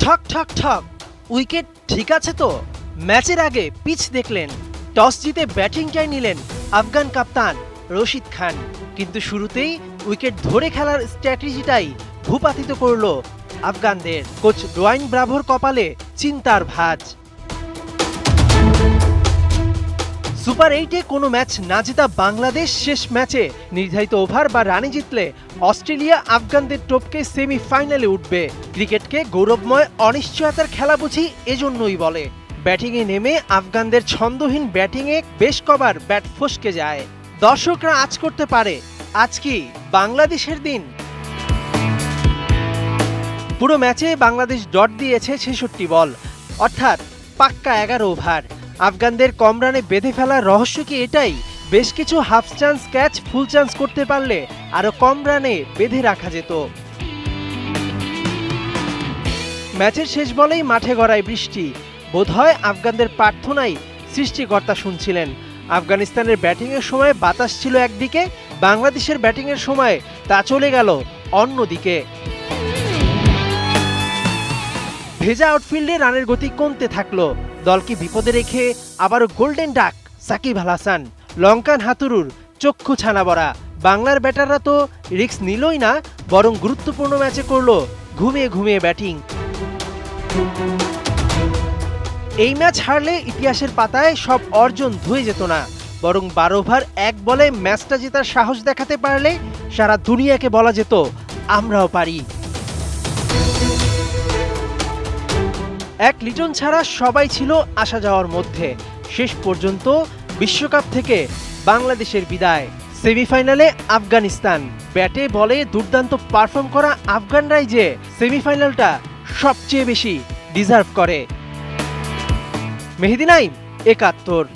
ঠক ঠক ঠক, উইকেট ঠিক আছে তো? ম্যাচের আগে পিচ দেখলেন, টস জিতে ব্যাটিংটাই নিলেন আফগান কাপ্তান রশিদ খান। কিন্তু শুরুতেই উইকেট ধরে খেলার স্ট্র্যাটেজিটাই ভূপাতিত করল আফগানদের। কোচ ডোয়াইন ব্রাভোর কপালে চিন্তার ভাঁজ। সুপার 8-এ কোনো ম্যাচ না জেতা বাংলাদেশ শেষ ম্যাচে নির্ধারিত ওভার বা রানে জিতলে অস্ট্রেলিয়া আফগানদের টপকে সেমিফাইনালে উঠবে। ক্রিকেটকে গৌরবময় অনিশ্চয়তার খেলা বুঝি এজন্যই বলে। ব্যাটিংয়ে নেমে আফগানদের ছন্দহীন ব্যাটিংয়ে বেশ কবার ব্যাট ফসকে যায়। দর্শকরা আজ করতে পারে, আজ কি বাংলাদেশের দিন? পুরো ম্যাচে বাংলাদেশ ডট দিয়েছে 66 বল, অর্থাৎ পাক্কা 11 ওভার। আফগানদের কম রানে বেঁধে ফেলার রহস্য কি এটাই? বেশ কিছু হাফ চান্স ক্যাচ ফুল চান্স করতে পারলে আরো কম রানে বেঁধে রাখা যেত। ম্যাচের শেষ বলেই মাঠে গড়ায় বৃষ্টি। বোধহয় আফগানদের প্রার্থনাই সৃষ্টিকর্তা শুনছিলেন। আফগানিস্তানের ব্যাটিংয়ের সময় বাতাস ছিল একদিকে, বাংলাদেশের ব্যাটিংয়ের সময় তা চলে গেল অন্যদিকে। ভেজা আউটফিল্ডে রানের গতি কমতে থাকলো। দলকে বিপদে রেখে আবারও গোল্ডেন ডাক সাকিব আল হাসান। লঙ্কান হাতুরুর চক্ষু ছানা বড়া। বাংলার ব্যাটাররা তো রিস্ক নিলই না, বরং গুরুত্বপূর্ণ ম্যাচে করলো ঘুমিয়ে ঘুমিয়ে ব্যাটিং। এই ম্যাচ হারলে ইতিহাসের পাতায় সব অর্জন ধুয়ে যেত না, বরং 12 ওভার 1 বলে ম্যাচটা জেতার সাহস দেখাতে পারলে সারা দুনিয়াকে বলা যেত আমরাও পারি। এক লিটন ছাড়া সবাই ছিল আসা যাওয়ার মধ্যে। শেষ পর্যন্ত বিশ্বকাপ থেকে বাংলাদেশের বিদায়। সেমিফাইনালে আফগানিস্তান। ব্যাটে বলে দুর্দান্ত পারফর্ম করা আফগানরাই যে সেমিফাইনালটা সবচেয়ে বেশি ডিজার্ভ করে। মেহেদী নাইম, ৭১।